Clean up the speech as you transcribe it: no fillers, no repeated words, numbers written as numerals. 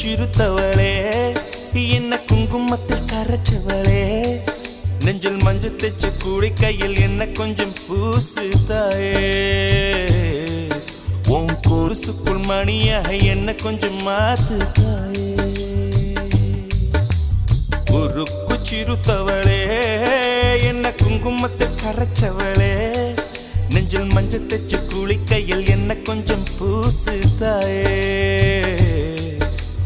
சிறுத்தவளே என்ன குங்குமத்தில் கரைச்சவளே நெஞ்சில் மஞ்சள் தைச்சு கூடி கையில் என்ன கொஞ்சம் பூசு தாயே உன் கொலுசுக்குள் மணியாக என்ன கொஞ்சம் மாத்து தாயே உருக்கு சிறுத்தவளே என்ன குங்குமத்தில் கரைச்சவளே நெஞ்சில் மஞ்சள் தைச்சு கூலி கையில் என்ன கொஞ்சம் பூசு தாயே